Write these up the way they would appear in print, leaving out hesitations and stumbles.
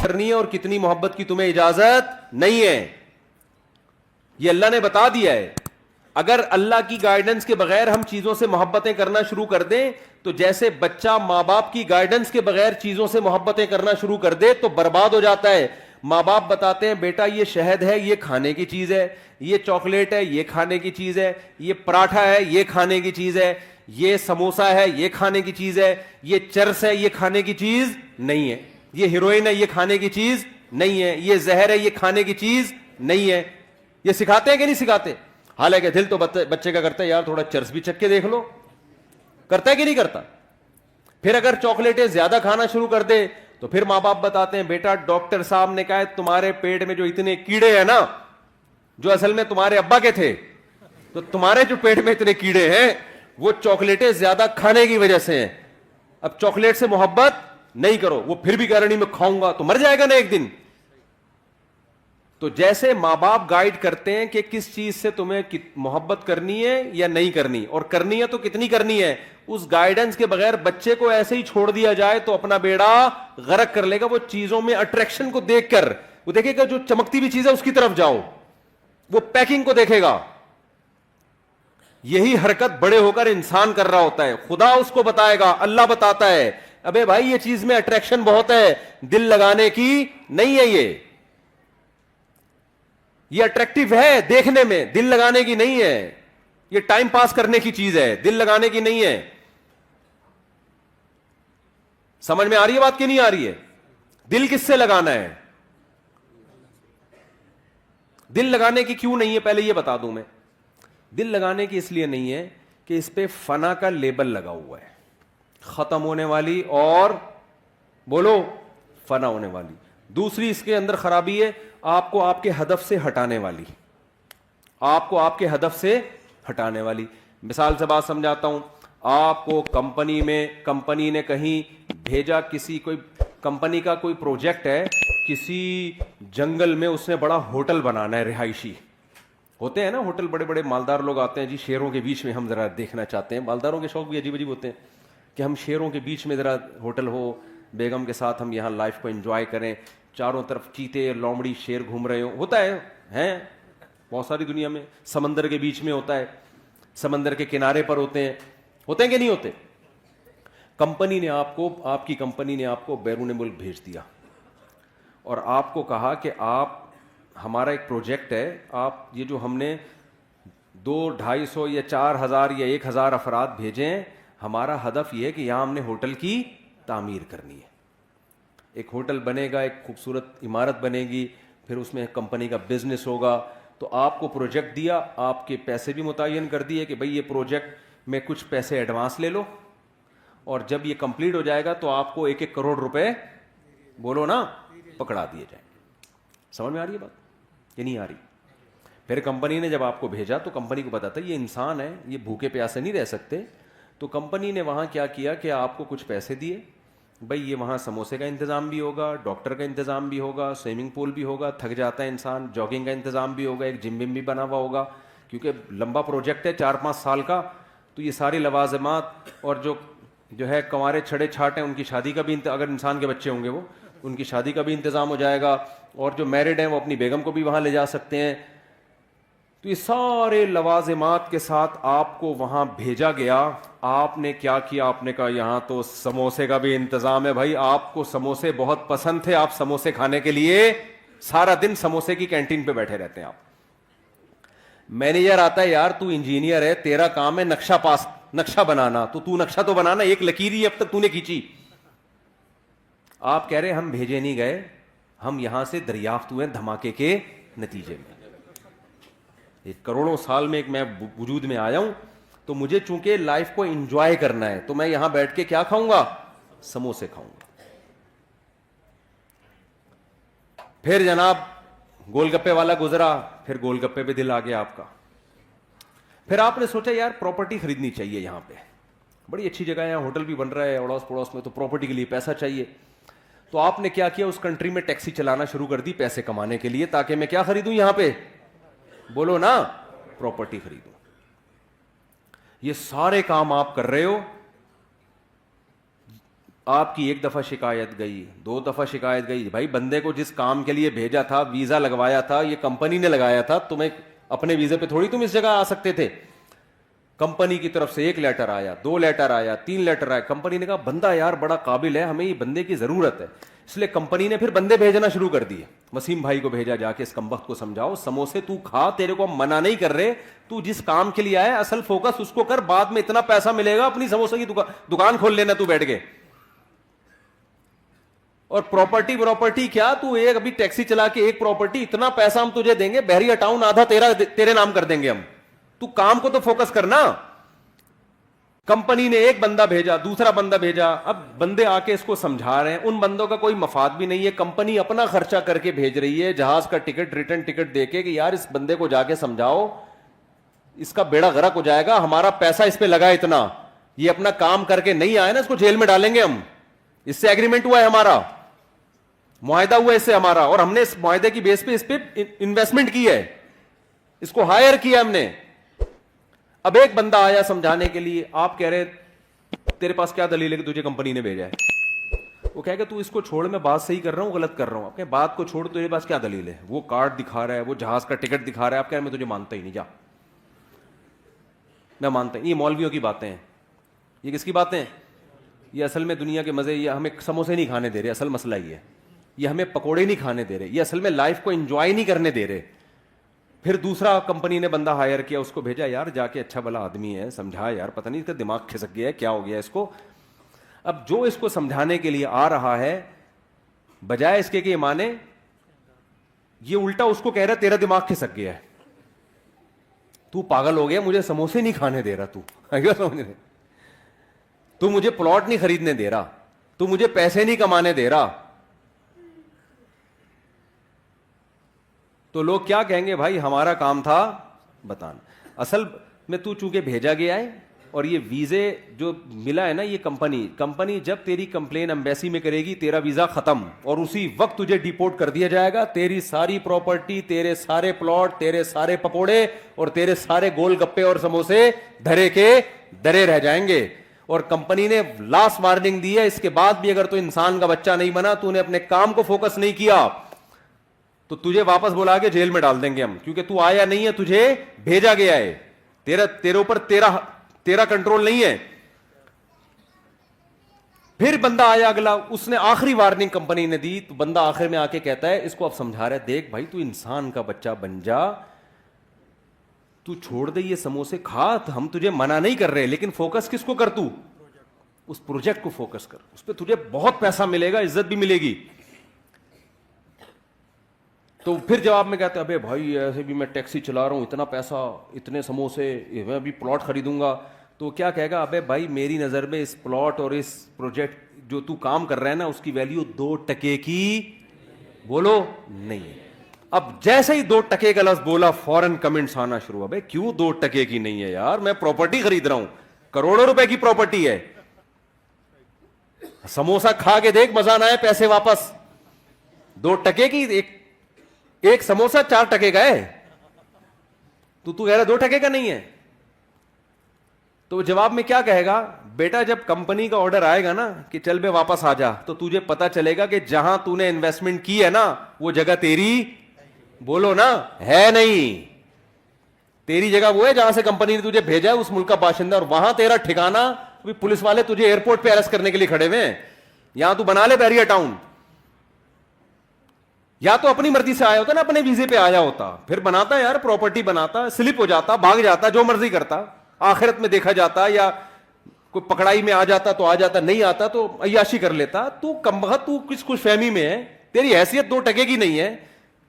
کرنی ہے اور کتنی محبت کی تمہیں اجازت نہیں ہے. یہ اللہ نے بتا دیا ہے. اگر اللہ کی گائیڈنس کے بغیر ہم چیزوں سے محبتیں کرنا شروع کر دیں تو جیسے بچہ ماں باپ کی گائیڈنس کے بغیر چیزوں سے محبتیں کرنا شروع کر دے تو برباد ہو جاتا ہے. ماں باپ بتاتے ہیں بیٹا یہ شہد ہے یہ کھانے کی چیز ہے, یہ چاکلیٹ ہے یہ کھانے کی چیز ہے, یہ پراٹھا ہے یہ کھانے کی چیز ہے, یہ سموسا ہے یہ کھانے کی چیز ہے, یہ چرس ہے یہ کھانے کی چیز نہیں ہے, یہ ہیروئن ہے یہ کھانے کی چیز نہیں ہے, یہ زہر ہے یہ کھانے کی چیز نہیں ہے. یہ سکھاتے ہیں کہ نہیں سکھاتے؟ حالانکہ دل تو بچے کا کرتا ہے یار تھوڑا چرس بھی چکھ کے دیکھ لو, کرتا ہے کہ نہیں کرتا؟ پھر اگر چاکلیٹیں زیادہ کھانا شروع کر دے تو پھر ماں باپ بتاتے ہیں بیٹا ڈاکٹر صاحب نے کہا ہے تمہارے پیٹ میں جو اتنے کیڑے ہیں نا جو اصل میں تمہارے ابا کے تھے, تو تمہارے جو پیٹ میں اتنے کیڑے ہیں وہ چاکلیٹیں زیادہ کھانے کی وجہ سے ہیں. اب چاکلیٹ سے محبت نہیں کرو. وہ پھر بھی کہہ رہا نہیں میں کھاؤں گا, تو مر جائے گا نا ایک دن. تو جیسے ماں باپ گائیڈ کرتے ہیں کہ کس چیز سے تمہیں محبت کرنی ہے یا نہیں کرنی, اور کرنی ہے تو کتنی کرنی ہے, اس گائیڈنس کے بغیر بچے کو ایسے ہی چھوڑ دیا جائے تو اپنا بیڑا غرق کر لے گا. وہ چیزوں میں اٹریکشن کو دیکھ کر وہ دیکھے گا جو چمکتی بھی چیز ہے اس کی طرف جاؤ, وہ پیکنگ کو دیکھے گا. یہی حرکت بڑے ہو کر انسان کر رہا ہوتا ہے. خدا اس کو بتائے گا, اللہ بتاتا ہے ابے بھائی یہ چیز میں اٹریکشن بہت ہے, دل لگانے کی نہیں ہے, یہ اٹریکٹیو ہے دیکھنے میں, دل لگانے کی نہیں ہے. یہ ٹائم پاس کرنے کی چیز ہے, دل لگانے کی نہیں ہے. سمجھ میں آ رہی ہے بات کہ نہیں آ رہی ہے؟ دل کس سے لگانا ہے؟ دل لگانے کی کیوں نہیں ہے پہلے یہ بتا دوں میں. دل لگانے کی اس لیے نہیں ہے کہ اس پہ فنا کا لیبل لگا ہوا ہے, ختم ہونے والی اور بولو فنا ہونے والی. دوسری اس کے اندر خرابی ہے آپ کو آپ کے ہدف سے ہٹانے والی, آپ کو آپ کے ہدف سے ہٹانے والی. مثال سے بات سمجھاتا ہوں. آپ کو کمپنی نے کہیں بھیجا, کسی کوئی کمپنی کا کوئی پروجیکٹ ہے, کسی جنگل میں اس نے بڑا ہوٹل بنانا ہے, رہائشی ہوتے ہیں نا ہوٹل, بڑے بڑے مالدار لوگ آتے ہیں جی شیروں کے بیچ میں ہم ذرا دیکھنا چاہتے ہیں. مالداروں کے شوق بھی عجیب عجیب ہوتے ہیں کہ ہم شیروں کے بیچ میں ذرا ہوٹل ہو, بیگم کے ساتھ ہم یہاں لائف کو انجوائے کریں, چاروں طرف چیتے لومڑی شیر گھوم رہے ہو. ہوتا ہے ہیں بہت ساری دنیا میں, سمندر کے بیچ میں ہوتا ہے, سمندر کے کنارے پر ہوتے ہیں کہ نہیں ہوتے. کمپنی نے آپ کی کمپنی نے آپ کو بیرون ملک بھیج دیا اور آپ کو کہا کہ آپ ہمارا ایک پروجیکٹ ہے, آپ یہ جو ہم نے 200-250 یا 4000 یا 1000 افراد بھیجے ہیں, ہمارا ہدف یہ ہے کہ یہاں ہم نے ہوٹل کی تعمیر کرنی ہے. ایک ہوٹل بنے گا, ایک خوبصورت عمارت بنے گی, پھر اس میں کمپنی کا بزنس ہوگا. تو آپ کو پروجیکٹ دیا, آپ کے پیسے بھی متعین کر دیے کہ بھئی یہ پروجیکٹ میں کچھ پیسے ایڈوانس لے لو, اور جب یہ کمپلیٹ ہو جائے گا تو آپ کو 1-1 کروڑ روپے بولو نا پکڑا دیے جائیں. سمجھ میں آ رہی ہے بات کہ نہیں آ رہی؟ پھر کمپنی نے جب آپ کو بھیجا تو کمپنی کو پتا تھا یہ انسان ہے, یہ بھوکے پیاسے نہیں رہ سکتے. تو کمپنی نے وہاں کیا کیا کہ آپ کو کچھ پیسے دیے, بھئی یہ وہاں سموسے کا انتظام بھی ہوگا, ڈاکٹر کا انتظام بھی ہوگا, سوئمنگ پول بھی ہوگا, تھک جاتا ہے انسان, جاگنگ کا انتظام بھی ہوگا, ایک جم بھی بنا ہوا ہوگا, کیونکہ لمبا پروجیکٹ ہے 4-5 سال کا. تو یہ ساری لوازمات, اور جو ہے کنوارے چھڑے چھاٹ ہیں ان کی شادی کا بھی, اگر انسان کے بچے ہوں گے وہ ان کی شادی کا بھی انتظام ہو جائے گا, اور جو میرڈ ہیں وہ اپنی بیگم کو بھی وہاں لے جا سکتے ہیں. تو یہ سارے لوازمات کے ساتھ آپ کو وہاں بھیجا گیا. آپ نے کیا کیا؟ آپ نے کہا یہاں تو سموسے کا بھی انتظام ہے. بھائی آپ کو سموسے بہت پسند تھے, آپ سموسے کھانے کے لیے سارا دن سموسے کی کینٹین پہ بیٹھے رہتے ہیں آپ. مینیجر آتا ہے یار تو انجینئر ہے, تیرا کام ہے نقشہ بنانا, تو نقشہ تو بنانا, ایک لکیر ہی اب تک تو نے کھینچی. آپ کہہ رہے ہم بھیجے نہیں گئے, ہم یہاں سے دریافت ہوئے دھماکے کے نتیجے میں. ایک کروڑوں سال میں ایک میں وجود میں آیا ہوں, تو مجھے چونکہ لائف کو انجوائے کرنا ہے تو میں یہاں بیٹھ کے کیا کھاؤں گا؟ سموسے کھاؤں گا. پھر جناب گول گپے والا گزرا, پھر گول گپے پہ دل آ گیا آپ کا. پھر آپ نے سوچا یار پراپرٹی خریدنی چاہیے, یہاں پہ بڑی اچھی جگہ ہے, یہاں ہوٹل بھی بن رہا ہے اڑوس پڑوس میں, تو پراپرٹی کے لیے پیسہ چاہیے. تو آپ نے کیا کیا, اس کنٹری میں ٹیکسی چلانا شروع کر دی پیسے کمانے کے لیے, تاکہ میں کیا خریدوں یہاں پہ, بولو نا, پراپرٹی خریدوں. یہ سارے کام آپ کر رہے ہو, آپ کی ایک دفعہ شکایت گئی, 2 دفعہ شکایت گئی, بھائی بندے کو جس کام کے لیے بھیجا تھا, ویزا لگوایا تھا, یہ کمپنی نے لگایا تھا, تمہیں اپنے ویزے پہ تھوڑی تم اس جگہ آ سکتے تھے. کمپنی کی طرف سے 1 لیٹر آیا, 2 لیٹر آیا, 3 لیٹر آیا, کمپنی نے کہا بندہ یار بڑا قابل ہے, ہمیں یہ بندے کی ضرورت ہے, اس لیے کمپنی نے پھر بندے بھیجنا شروع کر دیے. وسیم بھائی کو بھیجا, جا کے اس کمبخت کو سمجھاؤ, سموسے تو کھا, تیرے کو ہم منع نہیں کر رہے, تو جس کام کے لیے آیا اصل فوکس اس کو کر, بعد میں اتنا پیسہ ملے گا اپنی سموسے کی دکان کھول لینا تو بیٹھ کے. اور پراپرٹی کیا, تو ایک ابھی ٹیکسی چلا کے ایک پراپرٹی, اتنا پیسہ ہم تجھے دیں گے, بحریہ ٹاؤن آدھا تیرے نام کر دیں گے ہم, تو کام کو تو فوکس کرنا. کمپنی نے ایک بندہ بھیجا, دوسرا بندہ بھیجا, اب بندے آ کے اس کو سمجھا رہے ہیں, ان بندوں کا کوئی مفاد بھی نہیں ہے, کمپنی اپنا خرچہ کر کے بھیج رہی ہے, جہاز کا ٹکٹ, ریٹرن ٹکٹ دے کے, کہ یار اس بندے کو جا کے سمجھاؤ, اس کا بیڑا غرق ہو جائے گا, ہمارا پیسہ اس پہ لگا اتنا, یہ اپنا کام کر کے نہیں آئے نا, اس کو جیل میں ڈالیں گے ہم, اس سے ایگریمنٹ ہوا ہے ہمارا, معاہدہ ہوا ہے اس سے ہمارا, اور ہم نے اس معاہدے کی بیس پہ اس پہ انویسٹمنٹ کی ہے, اس کو ہائر کیا ہم نے. اب ایک بندہ آیا سمجھانے کے لیے, آپ کہہ رہے تیرے پاس کیا دلیل ہے کہ تجھے کمپنی نے بھیجا ہے, وہ کہے کہ تو اس کو چھوڑ, میں بات صحیح کر رہا ہوں غلط کر رہا ہوں, اپنے بات کو چھوڑ, تیرے پاس کیا دلیل ہے, وہ کارڈ دکھا رہا ہے, وہ جہاز کا ٹکٹ دکھا رہا ہے, آپ کہہ رہے میں تجھے مانتا ہی نہیں, جا میں مانتا ہی. یہ مولویوں کی باتیں ہیں, یہ کس کی باتیں ہیں, یہ اصل میں دنیا کے مزے, یہ ہمیں سموسے نہیں کھانے دے رہے, اصل مسئلہ یہ ہے, یہ ہمیں پکوڑے نہیں کھانے دے رہے, یہ اصل میں لائف کو انجوائے نہیں کرنے دے رہے. پھر دوسرا کمپنی نے بندہ ہائر کیا, اس کو بھیجا, یار جا کے اچھا بھلا آدمی ہے, سمجھا یار, پتہ نہیں اس کا دماغ کھسک گیا ہے, کیا ہو گیا اس کو. اب جو اس کو سمجھانے کے لیے آ رہا ہے, بجائے اس کے کہ یہ مانے, یہ الٹا اس کو کہہ رہا ہے تیرا دماغ کھسک گیا ہے, تو پاگل ہو گیا, مجھے سموسے نہیں کھانے دے رہا, تو مجھے پلاٹ نہیں خریدنے دے رہا, تو مجھے پیسے نہیں کمانے دے رہا. تو لوگ کیا کہیں گے, بھائی ہمارا کام تھا بتانا. اصل میں تو چونکہ بھیجا گیا ہے, اور یہ ویزے جو ملا ہے نا, یہ کمپنی جب تیری کمپلین ایمبیسی میں کرے گی, تیرا ویزا ختم, اور اسی وقت تجھے ڈیپورٹ کر دیا جائے گا, تیری ساری پراپرٹی, تیرے سارے پلاٹ, تیرے سارے پکوڑے اور تیرے سارے گول گپے اور سموسے دھرے کے درے رہ جائیں گے. اور کمپنی نے لاسٹ وارننگ دی ہے, اس کے بعد بھی اگر تو انسان کا بچہ نہیں بنا, تو نے اپنے کام کو فوکس نہیں کیا, تو تجھے واپس بلا کے جیل میں ڈال دیں گے ہم, کیونکہ تو آیا نہیں ہے, تجھے بھیجا گیا ہے, تیرے اوپر تیرا کنٹرول نہیں ہے. پھر بندہ آیا اگلا, اس نے آخری وارننگ کمپنی نے دی, تو بندہ آخر میں آ کے کہتا ہے, اس کو اب سمجھا رہا ہے, دیکھ بھائی تو انسان کا بچہ بن جا, تو چھوڑ دے یہ سموسے کھا, ہم تجھے منع نہیں کر رہے, لیکن فوکس کس کو کر, تو اس پروجیکٹ کو فوکس کر, اس پہ تجھے بہت پیسہ ملے گا, عزت بھی ملے گی. تو پھر جواب میں کہتے ہیں, ابے بھائی ایسے بھی میں ٹیکسی چلا رہا ہوں, اتنا پیسہ, اتنے سموسے, میں ابھی پلاٹ خریدوں گا. تو کیا کہے گا, ابے بھائی میری نظر میں اس پلاٹ اور اس پروجیکٹ جو تو کام کر رہا ہے نا, اس کی ویلیو 2 ٹکے کی, بولو, نہیں ہے. اب جیسے ہی 2 ٹکے کا لفظ بولا, فوراً کمنٹس آنا شروع, ابے کیوں 2 ٹکے کی نہیں ہے یار, میں پراپرٹی خرید رہا ہوں, کروڑوں روپے کی پراپرٹی ہے, سموسا کھا کے دیکھ, مزہ نہ آئے, پیسے واپس. 2 ٹکے کی, ایک سموسا 4 ٹکے کا ہے, تو کہہ رہا 2 ٹکے کا نہیں ہے. تو جواب میں کیا کہے گا, بیٹا جب کمپنی کا آرڈر آئے گا نا کہ چل بے واپس آ جا, تو تجھے پتا چلے گا کہ جہاں تو نے انویسٹمنٹ کی ہے نا, وہ جگہ تیری, بولو نا, ہے نہیں. تیری جگہ وہ ہے جہاں سے کمپنی نے تجھے بھیجا ہے, اس ملک کا باشندہ, اور وہاں تیرا ٹھکانا, پولیس والے تجھے ایئرپورٹ پہ اریسٹ کرنے کے لیے کھڑے ہوئے ہیں. یہاں تو بنا لے بحریہ ٹاؤن, یا تو اپنی مرضی سے آیا ہوتا نا, اپنے ویزے پہ آیا ہوتا, پھر بناتا یار پراپرٹی, بناتا, سلپ ہو جاتا, بھاگ جاتا, جو مرضی کرتا, آخرت میں دیکھا جاتا, یا کوئی پکڑائی میں آ جاتا تو آ جاتا, نہیں آتا تو عیاشی کر لیتا. تو کمبخت, تو کس خوش فہمی میں ہے, تیری حیثیت 2 ٹکے کی نہیں ہے,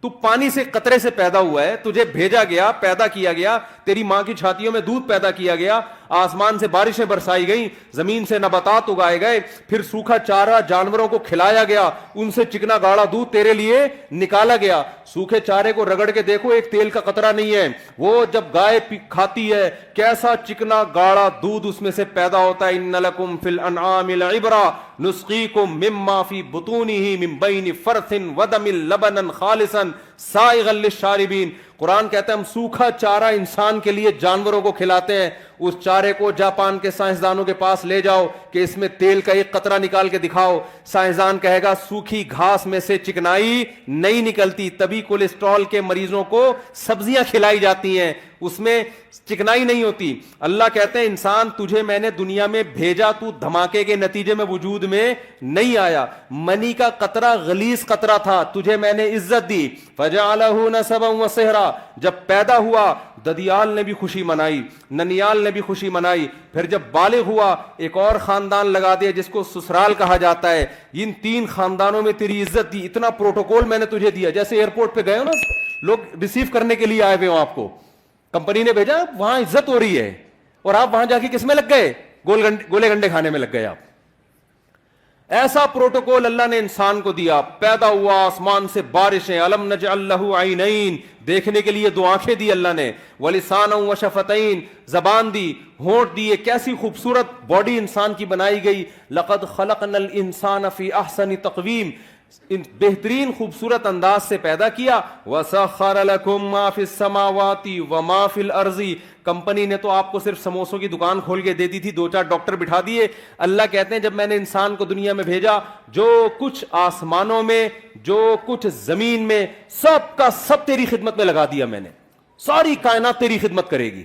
تو پانی سے قطرے سے پیدا ہوا ہے, تجھے بھیجا گیا, پیدا کیا گیا, تیری ماں کی چھاتیوں میں دودھ پیدا کیا گیا, آسمان سے بارشیں برسائی گئیں, زمین سے نباتات اگائے گئے, پھر سوکھا چارہ جانوروں کو کھلایا گیا, ان سے چکنا گاڑا دودھ تیرے لیے نکالا گیا. سوکھے چارے کو رگڑ کے دیکھو, ایک تیل کا قطرہ نہیں ہے. وہ جب گائے کھاتی ہے, کیسا چکنا گاڑا دودھ اس میں سے پیدا ہوتا ہے. ان لکم فی الانعام لعبرہ نسقیکم مما فی بطونہ من بین فرث ودم لبنا خالصا سائغا للشاربین. قرآن کہتا ہے ہم سوکھا چارہ انسان کے لیے, جانوروں کو کھلاتے ہیں, اس چارے کو جاپان کے سائنسدانوں کے پاس لے جاؤ کہ اس میں تیل کا ایک قطرہ نکال کے دکھاؤ, سائنسدان کہے گا سوکھی گھاس میں سے چکنائی نہیں نکلتی, تبھی کولیسٹرول کے مریضوں کو سبزیاں کھلائی جاتی ہیں, اس میں چکنائی نہیں ہوتی. اللہ کہتے ہیں انسان تجھے میں نے دنیا میں بھیجا, تو دھماکے کے نتیجے میں وجود میں نہیں آیا, منی کا قطرہ غلیظ قطرہ تھا, تجھے میں نے عزت دی. فجعلہ نسبا وصہرا, جب پیدا ہوا ددیال نے بھی خوشی منائی, ننیال نے بھی خوشی منائی, پھر جب بالغ ہوا ایک اور خاندان لگا دیا جس کو سسرال کہا جاتا ہے. ان 3 خاندانوں میں تیری عزت دی, اتنا پروٹوکول میں نے تجھے دیا. جیسے ایئرپورٹ پہ گئے ہو نا, لوگ ریسیو کرنے کے لیے آئے ہوئے ہوں, آپ کو کمپنی نے بھیجا, وہاں عزت ہو رہی ہے, اور آپ وہاں جا کے کس میں لگ گئے, گولے گنڈے کھانے میں لگ گئے آپ. ایسا پروٹوکول اللہ نے انسان کو دیا. پیدا ہوا, آسمان سے بارشیں, الم نجعل لہ عینین, دیکھنے کے لیے 2 آنکھیں دی اللہ نے, ولسانا وشفتین, زبان دی, ہونٹ دیے. کیسی خوبصورت باڈی انسان کی بنائی گئی. لقد خلقنا الانسان فی احسن تقویم, بہترین خوبصورت انداز سے پیدا کیا. وَسَخَّرَ لَكُم مَّا فِي السَّمَاوَاتِ وَمَا فِي الْأَرْضِ, کمپنی نے تو آپ کو صرف سموسوں کی دکان کھول کے دے دی تھی, 2-4 ڈاکٹر بٹھا دیے. اللہ کہتے ہیں جب میں نے انسان کو دنیا میں بھیجا, جو کچھ آسمانوں میں, جو کچھ زمین میں, سب کا سب تیری خدمت میں لگا دیا میں نے. ساری کائنات تیری خدمت کرے گی.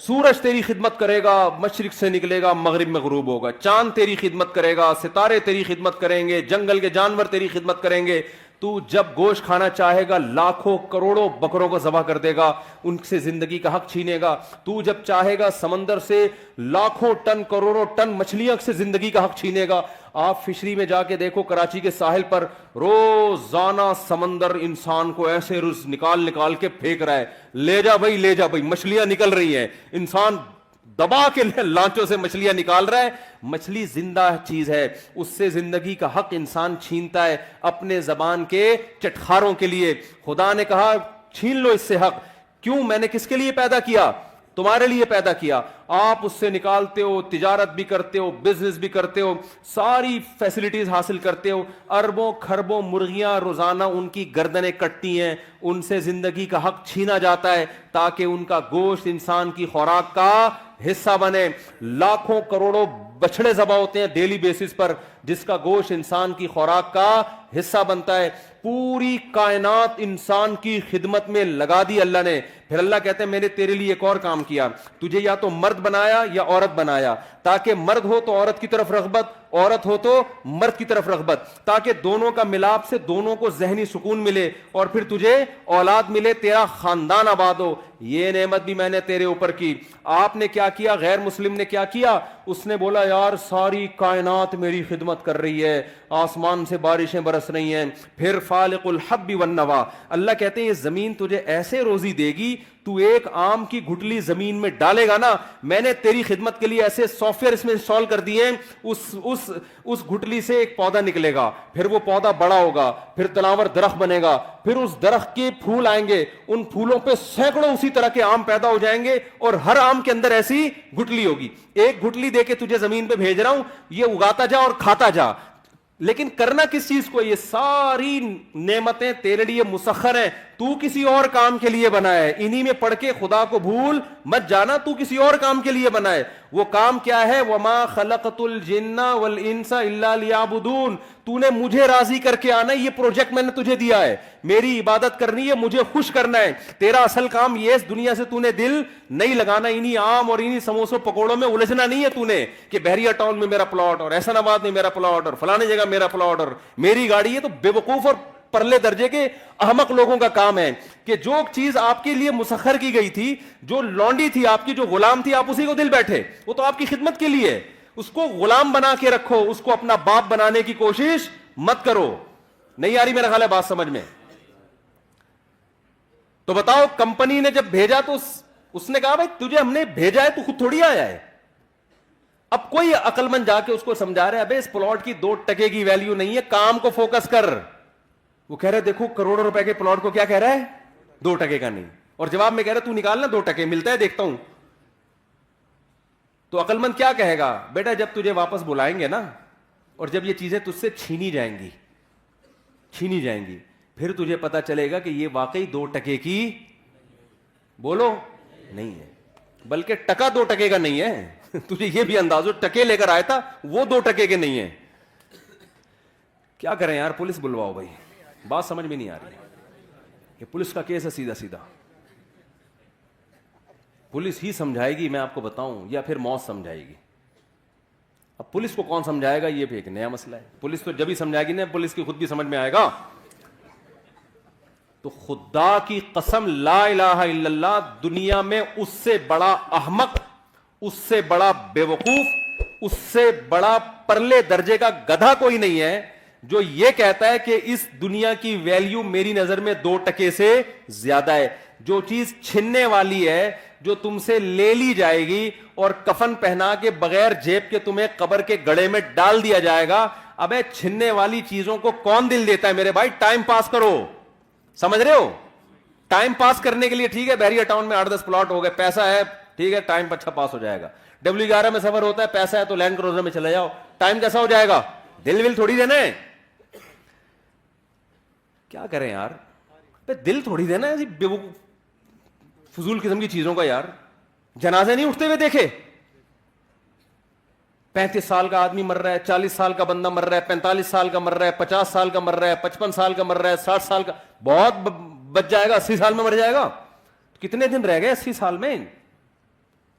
سورج تیری خدمت کرے گا, مشرق سے نکلے گا مغرب میں غروب ہوگا. چاند تیری خدمت کرے گا, ستارے تیری خدمت کریں گے, جنگل کے جانور تیری خدمت کریں گے. تو جب گوشت کھانا چاہے گا لاکھوں کروڑوں بکروں کو ذبح کر دے گا, ان سے زندگی کا حق چھینے گا. تو جب چاہے گا سمندر سے لاکھوں ٹن کروڑوں ٹن مچھلیاں سے زندگی کا حق چھینے گا. آپ فشری میں جا کے دیکھو, کراچی کے ساحل پر روزانہ سمندر انسان کو ایسے روز نکال کے پھینک رہا ہے, لے جا بھائی لے جا بھائی, مچھلیاں نکل رہی ہیں, انسان دبا کے لانچوں سے مچھلیاں نکال رہا ہے. مچھلی زندہ چیز ہے, اس سے زندگی کا حق انسان چھینتا ہے اپنے زبان کے چٹخاروں کے لیے. خدا نے کہا چھین لو اس سے حق. کیوں؟ میں نے کس کے لیے پیدا کیا؟ تمہارے لیے پیدا کیا. آپ اس سے نکالتے ہو, تجارت بھی کرتے ہو, بزنس بھی کرتے ہو, ساری فیسلٹیز حاصل کرتے ہو. اربوں کھربوں مرغیاں روزانہ ان کی گردنیں کٹتی ہیں, ان سے زندگی کا حق چھینا جاتا ہے تاکہ ان کا گوشت انسان کی خوراک کا حصہ بنے. لاکھوں کروڑوں بچڑے ذبح ہوتے ہیں ڈیلی بیسس پر, جس کا گوشت انسان کی خوراک کا حصہ بنتا ہے. پوری کائنات انسان کی خدمت میں لگا دی اللہ نے. پھر اللہ کہتے ہیں میں نے تیرے لیے ایک اور کام کیا, تجھے یا تو مرد بنایا یا عورت بنایا, تاکہ مرد ہو تو عورت کی طرف رغبت, عورت ہو تو مرد کی طرف رغبت, تاکہ دونوں کا ملاپ سے دونوں کو ذہنی سکون ملے اور پھر تجھے اولاد ملے, تیرا خاندان آباد ہو. یہ نعمت بھی میں نے تیرے اوپر کی. آپ نے کیا کیا؟ غیر مسلم نے کیا کیا؟ اس نے بولا یار ساری کائنات میری خدمت کر رہی ہے, آسمان سے بارشیں برس رہی ہیں. پھر فالق الحب والنوا, اللہ کہتے ہیں یہ زمین تجھے ایسے روزی دے گی, تو ایک آم کی گھٹلی زمین میں ڈالے گا نا, میں نے تیری خدمت کے لیے ایسے سافٹ ویئر اس میں انسٹال کر دیے, اس گھٹلی سے ایک پودا نکلے گا, پھر وہ پودا بڑا ہوگا, پھر تناور درخت بنے گا, پھر اس درخت کے پھول آئیں گے, ان پھولوں پہ سینکڑوں اسی طرح کے آم پیدا ہو جائیں گے, اور ہر آم کے اندر ایسی گھٹلی ہوگی. ایک گھٹلی دے کے تجھے زمین پہ بھیج رہا ہوں, یہ اگاتا جا اور کھاتا جا. لیکن کرنا کس چیز کو؟ یہ ساری نعمتیں تیرے لیے مسخر ہیں, تو کسی اور کام کے لیے بنا ہے. انہی میں پڑھ کے خدا کو بھول مت جانا, تو کسی اور کام کے لیے بنا ہے. وہ کام کیا ہے؟ وما خلقت الجن والانس الا لیعبدون, تو نے مجھے راضی کر کے آنا ہے, یہ پروجیکٹ میں نے تجھے دیا ہے, میری عبادت کرنی ہے, مجھے خوش کرنا ہے. تیرا اصل کام یہ اس دنیا سے تو نے دل نہیں لگانا, انہی عام اور انہی سموسوں پکوڑوں میں الجھنا نہیں ہے تو نے, کہ بحریہ ٹاؤن میں میرا پلاٹ اور احسن آباد میں میرا پلاٹ اور فلانے جگہ میرا پلاٹ اور میری گاڑی ہے. تو بے وقوف اور پرلے درجے کے احمق لوگوں کا کام ہے کہ جو چیز آپ کے لیے مسخر کی گئی تھی, جو لونڈی تھی آپ کی, جو غلام تھی, آپ اسی کو دل بیٹھے, وہ تو آپ کی خدمت کے لیے, اس کو غلام بنا کے رکھو, اس کو اپنا باپ بنانے کی کوشش مت کرو. نہیں آ رہی میرا خیال ہے بات سمجھ میں؟ تو بتاؤ, کمپنی نے جب بھیجا تو اس نے کہا بھائی تجھے ہم نے بھیجا ہے, تو خود تھوڑی آیا ہے. اب کوئی عقل مند جا کے اس کو سمجھا رہا ہے ابے اس پلاٹ کی 2 ٹکے کی ویلیو نہیں ہے, کام کو فوکس کر. وہ کہہ رہے دیکھو کروڑوں روپے کے پلاٹ کو کیا کہہ رہا ہے, 2 ٹکے کا نہیں, اور جواب میں کہہ رہا تو نکالنا 2 ٹکے ملتا ہے دیکھتا ہوں. تو عقل مند کیا کہے گا؟ بیٹا جب تجھے واپس بلائیں گے نا, اور جب یہ چیزیں تجھ سے چھینی جائیں گی, پھر تجھے پتا چلے گا کہ یہ واقعی 2 ٹکے کی بولو نہیں ہے. بلکہ ٹکا 2 ٹکے کا نہیں ہے. تجھے یہ بھی انداز ہو, ٹکے لے کر آیا تھا, وہ 2 ٹکے کے نہیں ہیں. کیا کریں یار, پولیس بلواؤ بھائی. بات سمجھ میں نہیں آ رہی. کہ پولیس کا کیس ہے سیدھا سیدھا, پولیس ہی سمجھائے گی, میں آپ کو بتاؤں, یا پھر موت سمجھائے گی. اب پولیس کو کون سمجھائے گا, یہ بھی ایک نیا مسئلہ ہے. پولیس تو جب ہی سمجھائے گی نا, پولیس کی خود بھی سمجھ میں آئے گا. تو خدا کی قسم, لا الہ الا اللہ, دنیا میں اس سے بڑا احمق, اس سے بڑا بے وقوف, اس سے بڑا پرلے درجے کا گدھا کوئی نہیں ہے جو یہ کہتا ہے کہ اس دنیا کی ویلیو میری نظر میں 2 ٹکے سے زیادہ ہے. جو چیز چھننے والی ہے, جو تم سے لے لی جائے گی اور کفن پہنا کے بغیر جیب کے تمہیں قبر کے گڑھے میں ڈال دیا جائے گا, ابے چھننے والی چیزوں کو کون دل دیتا ہے میرے بھائی. ٹائم پاس کرو, سمجھ رہے ہو, ٹائم پاس کرنے کے لیے. ٹھیک ہے, بحریہ ٹاؤن میں 8-10 پلاٹ ہو گئے, پیسہ ہے, ٹھیک ہے, ٹائم اچھا پاس ہو جائے گا. W11 میں سفر ہوتا ہے, پیسہ ہے تو لینڈ کروزر میں چلے جاؤ, ٹائم کیسا ہو جائے گا. دل ول تھوڑی دینا ہے. کیا کریں یار, دل تھوڑی دینا ہے فضول قسم کی چیزوں کا یار. جنازے نہیں اٹھتے ہوئے دیکھے, 35 سال کا آدمی مر رہا ہے, 40 سال کا بندہ مر رہا ہے, 45 سال کا مر رہا ہے, 50 سال کا مر رہا ہے, 55 سال کا مر رہا ہے, 60 سال کا, بہت بچ جائے گا, 80 سال میں مر جائے گا. کتنے دن رہ گئے 80 سال میں.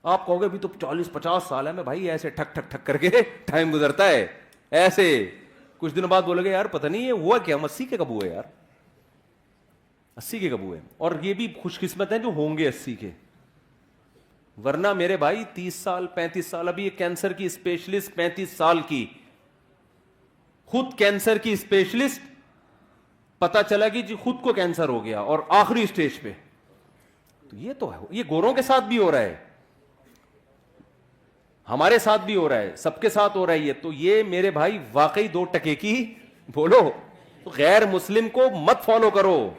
آپ کہو گے بھی تو 40-50 سال ہے. میں بھائی ایسے ٹھک ٹھک ٹھک کر کے ٹائم گزرتا ہے ایسے. کچھ دنوں بعد بولے گے یار پتہ نہیں یہ ہوا کیا, ہم 80 کے کب ہوئے یار, 80 کے کب ہوئے. اور یہ بھی خوش قسمت ہیں جو ہوں گے 80 کے, ورنہ میرے بھائی 30 سال 35 سال. ابھی یہ کینسر کی اسپیشلسٹ 35 سال کی, خود کینسر کی اسپیشلسٹ, پتا چلا کہ جی خود کو کینسر ہو گیا اور آخری اسٹیج پہ. تو یہ گوروں کے ساتھ بھی ہو رہا ہے, ہمارے ساتھ بھی ہو رہا ہے, سب کے ساتھ ہو رہا ہے. تو یہ میرے بھائی واقعی 2 ٹکے کی بولو. غیر مسلم کو مت فالو کرو.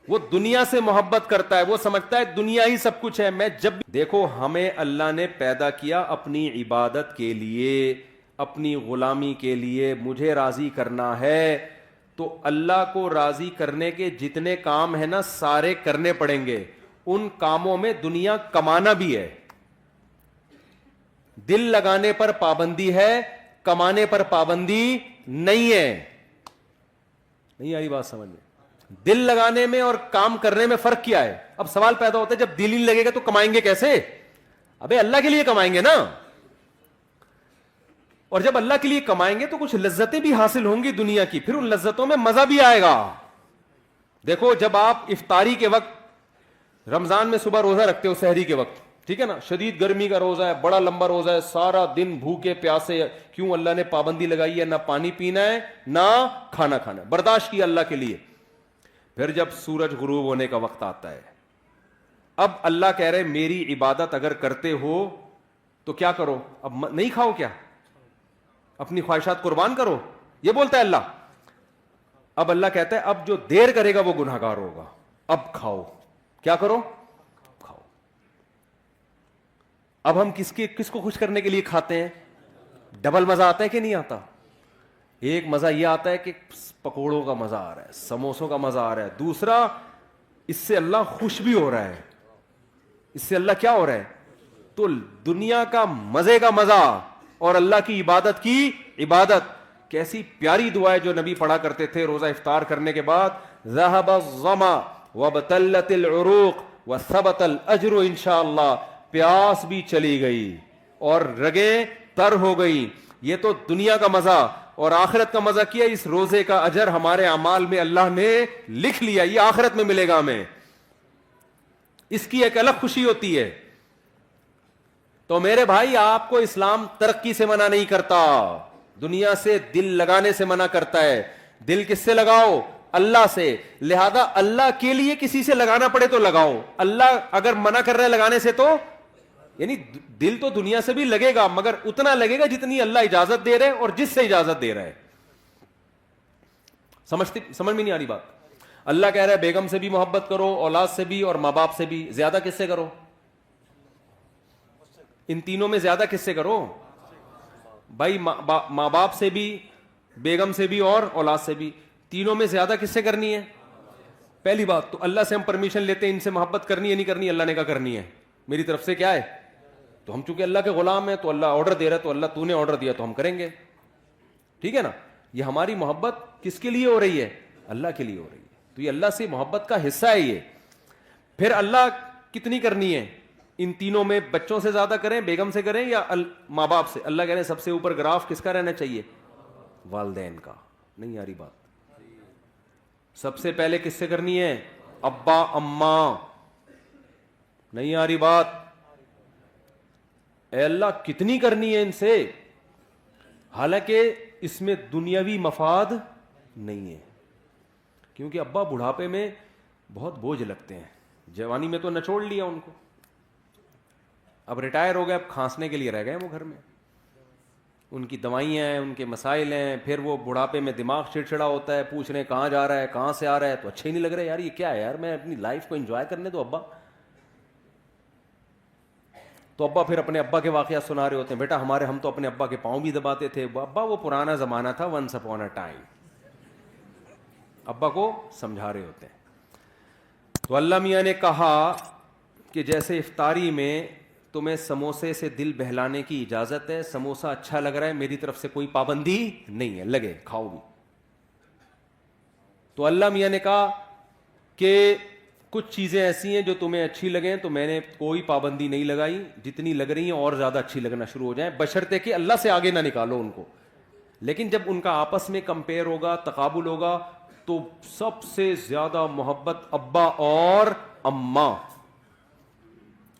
وہ دنیا سے محبت کرتا ہے, وہ سمجھتا ہے دنیا ہی سب کچھ ہے. میں جب دیکھو, ہمیں اللہ نے پیدا کیا اپنی عبادت کے لیے, اپنی غلامی کے لیے. مجھے راضی کرنا ہے تو اللہ کو راضی کرنے کے جتنے کام ہیں نا سارے کرنے پڑیں گے. ان کاموں میں دنیا کمانا بھی ہے. دل لگانے پر پابندی ہے, کمانے پر پابندی نہیں ہے. نہیں آئی بات سمجھ میں؟ دل لگانے میں اور کام کرنے میں فرق کیا ہے؟ اب سوال پیدا ہوتا ہے جب دل ہی لگے گا تو کمائیں گے کیسے؟ ابے اللہ کے لیے کمائیں گے نا. اور جب اللہ کے لیے کمائیں گے تو کچھ لذتیں بھی حاصل ہوں گی دنیا کی, پھر ان لذتوں میں مزہ بھی آئے گا. دیکھو, جب آپ افطاری کے وقت رمضان میں صبح روزہ رکھتے ہو, سحری کے وقت, ٹھیک ہے نا, شدید گرمی کا روزہ ہے, بڑا لمبا روزہ ہے, سارا دن بھوکے پیاسے. کیوں؟ اللہ نے پابندی لگائی ہے, نہ پانی پینا ہے نہ کھانا کھانا ہے, برداشت کیا اللہ کے لیے. پھر جب سورج غروب ہونے کا وقت آتا ہے, اب اللہ کہہ رہے میری عبادت اگر کرتے ہو تو کیا کرو؟ اب نہیں کھاؤ کیا؟ اپنی خواہشات قربان کرو, یہ بولتا ہے اللہ. اب اللہ کہتا ہے اب جو دیر کرے گا وہ گناہگار ہوگا, اب کھاؤ. کیا کرو؟ کھاؤ. اب ہم کس کو خوش کرنے کے لیے کھاتے ہیں؟ ڈبل مزہ آتا ہے کہ نہیں آتا؟ ایک مزہ یہ آتا ہے کہ پکوڑوں کا مزہ آ رہا ہے, سموسوں کا مزہ آ رہا ہے. دوسرا, اس سے اللہ خوش بھی ہو رہا ہے. اس سے اللہ کیا ہو رہا ہے؟ تو دنیا کا مزے کا مزہ اور اللہ کی عبادت کی عبادت. کیسی پیاری دعا ہے جو نبی پڑھا کرتے تھے روزہ افطار کرنے کے بعد, ذهب الظما وابتلت العروق وثبت الاجر انشاءاللہ. پیاس بھی چلی گئی اور رگیں تر ہو گئی. یہ تو دنیا کا مزہ, اور آخرت کا مزہ کیا. اس روزے کا اجر ہمارے اعمال میں اللہ نے لکھ لیا, یہ آخرت میں ملے گا ہمیں. اس کی ایک الگ خوشی ہوتی ہے. تو میرے بھائی, آپ کو اسلام ترقی سے منع نہیں کرتا, دنیا سے دل لگانے سے منع کرتا ہے. دل کس سے لگاؤ؟ اللہ سے. لہذا اللہ کے لیے کسی سے لگانا پڑے تو لگاؤ. اللہ اگر منع کر رہا ہے لگانے سے تو یعنی دل تو دنیا سے بھی لگے گا, مگر اتنا لگے گا جتنی اللہ اجازت دے رہے اور جس سے اجازت دے رہا ہے. سمجھ میں نہیں آ رہی بات؟ اللہ کہہ رہا ہے بیگم سے بھی محبت کرو, اولاد سے بھی اور ماں باپ سے بھی. زیادہ کس سے کرو؟ ان تینوں میں زیادہ کس سے کرو بھائی؟ ماں باپ سے بھی, بیگم سے بھی اور اولاد سے بھی. تینوں میں زیادہ کس سے کرنی ہے؟ پہلی بات تو اللہ سے ہم پرمیشن لیتے ہیں ان سے محبت کرنی ہے نہیں کرنی, اللہ نے کہا کرنی ہے, میری طرف سے کیا ہے, تو ہم چونکہ اللہ کے غلام ہیں تو اللہ آرڈر دے رہا ہے, تو اللہ تو نے آرڈر دیا تو ہم کریں گے, ٹھیک ہے نا. یہ ہماری محبت کس کے لیے ہو رہی ہے, اللہ کے لیے ہو رہی ہے, تو یہ اللہ سے محبت کا حصہ ہے یہ. پھر اللہ کتنی کرنی ہے, ان تینوں میں بچوں سے زیادہ کریں, بیگم سے کریں یا ماں باپ سے؟ اللہ کہہ رہے ہیں سب سے اوپر گراف کس کا رہنا چاہیے, والدین کا. نہیں آ رہی بات, سب سے پہلے کس سے کرنی ہے, ابا اماں. نہیں آ رہی بات, اے اللہ کتنی کرنی ہے ان سے, حالانکہ اس میں دنیاوی مفاد نہیں ہے, کیونکہ ابا بڑھاپے میں بہت بوجھ لگتے ہیں, جوانی میں تو نچوڑ لیا ان کو, اب ریٹائر ہو گئے, اب کھانسنے کے لیے رہ گئے وہ گھر میں, ان کی دوائیاں ہیں, ان کے مسائل ہیں, پھر وہ بڑھاپے میں دماغ چڑچڑا ہوتا ہے, پوچھ رہے ہیں کہاں جا رہا ہے, کہاں سے آ رہا ہے, تو اچھا ہی نہیں لگ رہا یار, یہ کیا ہے یار, میں اپنی لائف کو انجوائے کرنے دو ابا. تو ابا پھر اپنے ابا کے واقعات سنا رہے ہوتے ہیں, بیٹا ہم تو اپنے ابا کے پاؤں بھی دباتے تھے. ابا وہ پرانا زمانہ تھا, ونس اپون اے ٹائم, ابا کو سمجھا رہے ہوتے ہیں. تو اللہ میاں نے کہا کہ جیسے افطاری میں تمہیں سموسے سے دل بہلانے کی اجازت ہے, سموسا اچھا لگ رہا ہے, میری طرف سے کوئی پابندی نہیں ہے, لگے کھاؤ بھی. تو اللہ میاں نے کہا کہ کچھ چیزیں ایسی ہیں جو تمہیں اچھی لگیں, تو میں نے کوئی پابندی نہیں لگائی, جتنی لگ رہی ہیں اور زیادہ اچھی لگنا شروع ہو جائیں, بشرطے کہ اللہ سے آگے نہ نکالو ان کو. لیکن جب ان کا آپس میں کمپیئر ہوگا, تقابل ہوگا, تو سب سے زیادہ محبت ابا اور اماں,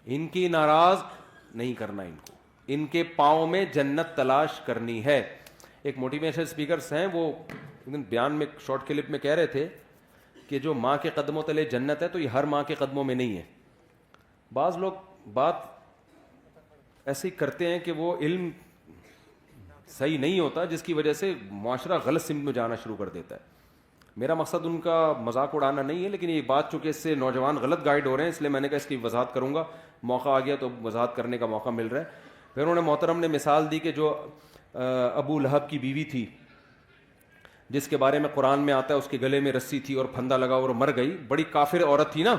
ان کی ناراض نہیں کرنا, ان کو ان کے پاؤں میں جنت تلاش کرنی ہے. ایک موٹیویشنل اسپیکرز ہیں, وہ بیان میں شارٹ کلپ میں کہہ رہے تھے کہ جو ماں کے قدموں تلے جنت ہے, تو یہ ہر ماں کے قدموں میں نہیں ہے. بعض لوگ بات ایسے کرتے ہیں کہ وہ علم صحیح نہیں ہوتا, جس کی وجہ سے معاشرہ غلط سمت میں جانا شروع کر دیتا ہے. میرا مقصد ان کا مذاق اڑانا نہیں ہے, لیکن یہ بات چونکہ اس سے نوجوان غلط گائیڈ ہو رہے ہیں, اس لیے میں نے کہا اس کی وضاحت کروں گا, موقع آ گیا تو وضاحت کرنے کا موقع مل رہا ہے. پھر انہوں نے محترم نے مثال دی کہ جو ابو لہب کی بیوی تھی, جس کے بارے میں قرآن میں آتا ہے اس کے گلے میں رسی تھی اور پھندا لگا اور مر گئی, بڑی کافر عورت تھی نا,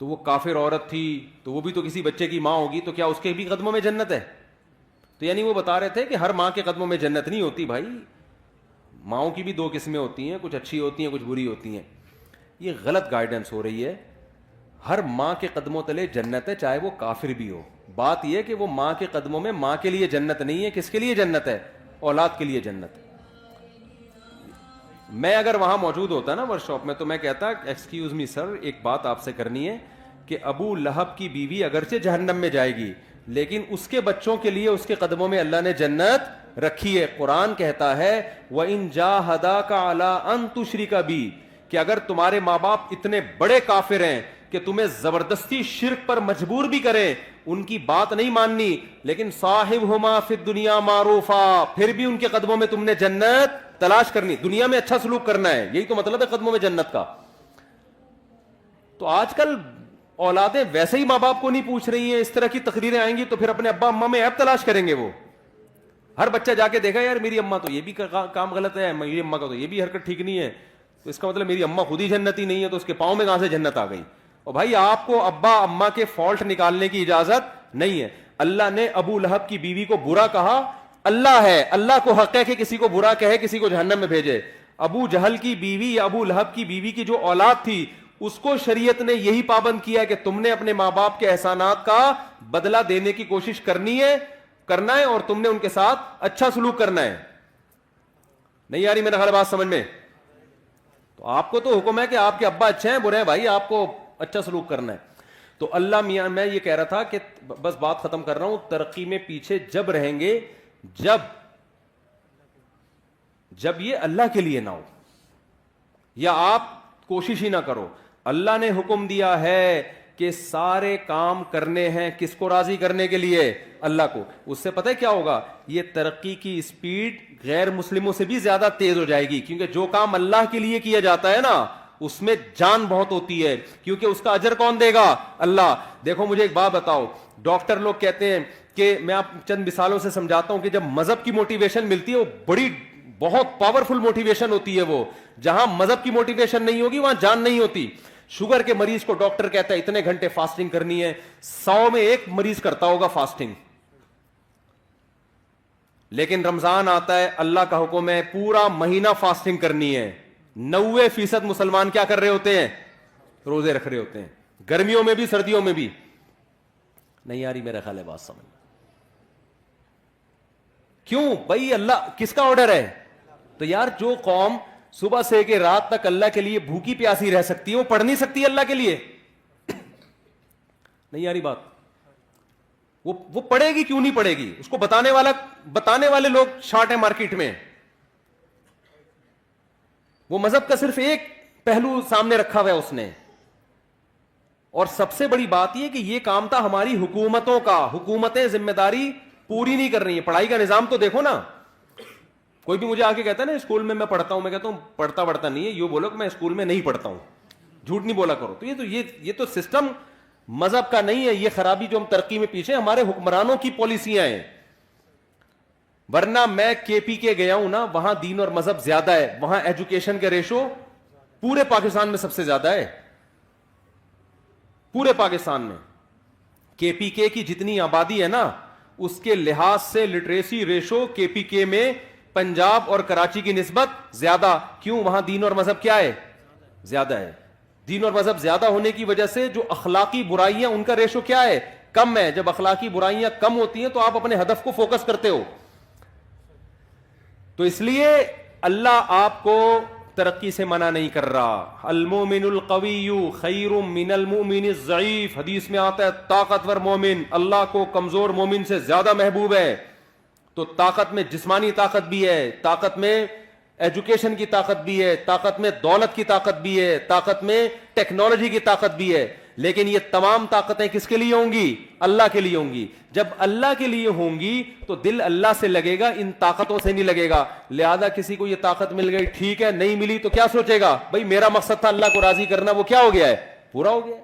تو وہ کافر عورت تھی تو وہ بھی تو کسی بچے کی ماں ہوگی, تو کیا اس کے بھی قدموں میں جنت ہے؟ تو یعنی وہ بتا رہے تھے کہ ہر ماں کے قدموں میں جنت نہیں ہوتی بھائی, ماؤں کی بھی دو قسمیں ہوتی ہیں, کچھ اچھی ہوتی ہیں کچھ بری ہوتی ہیں. یہ غلط گائیڈنس ہو رہی ہے. ہر ماں کے قدموں تلے جنت ہے, چاہے وہ کافر بھی ہو. بات یہ کہ وہ ماں کے قدموں میں ماں کے لیے جنت نہیں ہے, کس کے لیے جنت ہے؟ اولاد کے لیے جنت ہے. میں اگر وہاں موجود ہوتا نا ورک شاپ میں, تو میں کہتا ایکسکیوز می سر, ایک بات آپ سے کرنی ہے کہ ابو لہب کی بیوی اگرچہ جہنم میں جائے گی, لیکن اس کے بچوں کے لیے اس کے قدموں میں اللہ نے جنت رکھی ہے. قرآن کہتا ہے وَإِن جَاهَدَاكَ عَلَىٰ أَن تُشْرِكَ بِي, کہ اگر تمہارے ماں باپ اتنے بڑے کافر ہیں کہ تمہیں زبردستی شرک پر مجبور بھی کریں, ان کی بات نہیں ماننی, لیکن صاحبہما فی الدنیا معروفا, پھر بھی ان کے قدموں میں تم نے جنت تلاش کرنی, دنیا میں اچھا سلوک کرنا ہے, یہی تو مطلب ہے قدموں میں جنت کا. تو آج کل اولادیں ویسے ہی ماں باپ کو نہیں پوچھ رہی ہیں, اس طرح کی تقریریں آئیں گی تو پھر اپنے ابا اماں میں عیب تلاش کریں گے. وہ ہر بچہ جا کے دیکھا یار میری اماں تو یہ بھی کام غلط ہے, میری اماں کا تو یہ بھی حرکت ٹھیک نہیں ہے, تو اس کا مطلب میری اماں خود ہی جنتی نہیں ہے, تو اس کے پاؤں میں کہاں سے جنت آ گئی؟ اور بھائی آپ کو ابا اماں کے فالٹ نکالنے کی اجازت نہیں ہے. اللہ نے ابو لہب کی بیوی کو برا کہا, اللہ ہے, اللہ کو حق ہے کہ کسی کو برا کہے, کسی کو جہنم میں بھیجے. ابو جہل کی بیوی یا ابو لہب کی بیوی کی جو اولاد تھی, اس کو شریعت نے یہی پابند کیا کہ تم نے اپنے ماں باپ کے احسانات کا بدلہ دینے کی کوشش کرنا ہے, اور تم نے ان کے ساتھ اچھا سلوک کرنا ہے. نہیں آ رہی میرا خیال بات سمجھ میں؟ تو آپ کو تو حکم ہے کہ آپ کے ابا اچھے ہیں برے ہیں, بھائی آپ کو اچھا سلوک کرنا ہے. تو اللہ میاں, میں یہ کہہ رہا تھا کہ بس بات ختم کر رہا ہوں, ترقی میں پیچھے جب رہیں گے جب یہ اللہ کے لیے نہ ہو, یا آپ کوشش ہی نہ کرو. اللہ نے حکم دیا ہے کہ سارے کام کرنے ہیں کس کو راضی کرنے کے لیے؟ اللہ کو. اس سے پتہ ہے کیا ہوگا؟ یہ ترقی کی اسپیڈ غیر مسلموں سے بھی زیادہ تیز ہو جائے گی, کیونکہ جو کام اللہ کے لیے کیا جاتا ہے نا, اس میں جان بہت ہوتی ہے, کیونکہ اس کا اجر کون دے گا؟ اللہ. دیکھو مجھے ایک بات بتاؤ, ڈاکٹر لوگ کہتے ہیں کہ, میں آپ چند مثالوں سے سمجھاتا ہوں کہ جب مذہب کی موٹیویشن ملتی ہے وہ بہت پاورفل موٹیویشن ہوتی ہے وہ. جہاں مذہب کی موٹیویشن نہیں ہوگی وہاں جان نہیں ہوتی. شوگر کے مریض کو ڈاکٹر کہتا ہے اتنے گھنٹے فاسٹنگ کرنی ہے, 100 میں 1 مریض کرتا ہوگا فاسٹنگ. لیکن رمضان آتا ہے, اللہ کا حکم ہے پورا مہینہ فاسٹنگ کرنی ہے. 90% مسلمان کیا کر رہے ہوتے ہیں؟ روزے رکھ رہے ہوتے ہیں, گرمیوں میں بھی سردیوں میں بھی. نہیں آ رہی میرا خیال ہے بات سمجھ. کیوں بھائی؟ اللہ کس کا آرڈر ہے؟ تو یار جو قوم صبح سے کہ رات تک اللہ کے لیے بھوکی پیاسی رہ سکتی ہے وہ پڑھ نہیں سکتی اللہ کے لیے؟ نہیں آ رہی بات. وہ پڑھے گی کیوں نہیں پڑھے گی؟ اس کو بتانے والے لوگ شارٹ ہیں مارکیٹ میں. وہ مذہب کا صرف ایک پہلو سامنے رکھا ہوا ہے اس نے. اور سب سے بڑی بات یہ کہ یہ کام تھا ہماری حکومتوں کا. حکومتیں ذمہ داری پوری نہیں کر رہی ہیں. پڑھائی کا نظام تو دیکھو نا. کوئی بھی مجھے آ کے کہتا ہے نا اسکول میں پڑھتا ہوں, میں کہتا ہوں پڑھتا نہیں ہے, یہ بولو کہ میں اسکول میں نہیں پڑھتا ہوں. جھوٹ نہیں بولا کرو. تو یہ تو سسٹم مذہب کا نہیں ہے. یہ خرابی جو ہم ترقی میں پیچھے ہمارے حکمرانوں کی پالیسیاں ہیں. ورنہ میں KP کے گیا ہوں نا, وہاں دین اور مذہب زیادہ ہے. وہاں ایجوکیشن کے ریشو پورے پاکستان میں سب سے زیادہ ہے. پورے پاکستان میں KPK کی جتنی آبادی ہے نا اس کے لحاظ سے لٹریسی ریشو KPK میں پنجاب اور کراچی کی نسبت زیادہ. کیوں؟ وہاں دین اور مذہب کیا ہے؟ زیادہ ہے. دین اور مذہب زیادہ ہونے کی وجہ سے جو اخلاقی برائیاں ان کا ریشو کیا ہے؟ کم ہے. جب اخلاقی برائیاں کم ہوتی ہیں تو آپ اپنے ہدف کو فوکس کرتے ہو. تو اس لیے اللہ آپ کو ترقی سے منع نہیں کر رہا. المومن القوی خیر من المؤمن الضعیف. حدیث میں آتا ہے طاقتور مومن اللہ کو کمزور مومن سے زیادہ محبوب ہے. تو طاقت میں جسمانی طاقت بھی ہے, طاقت میں ایجوکیشن کی طاقت بھی ہے, طاقت میں دولت کی طاقت بھی ہے, طاقت میں ٹیکنالوجی کی طاقت بھی ہے. لیکن یہ تمام طاقتیں کس کے لیے ہوں گی؟ اللہ کے لیے ہوں گی. جب اللہ کے لیے ہوں گی تو دل اللہ سے لگے گا, ان طاقتوں سے نہیں لگے گا. لہذا کسی کو یہ طاقت مل گئی ٹھیک ہے, نہیں ملی تو کیا سوچے گا؟ بھائی میرا مقصد تھا اللہ کو راضی کرنا, وہ کیا ہو گیا ہے؟ پورا ہو گیا ہے.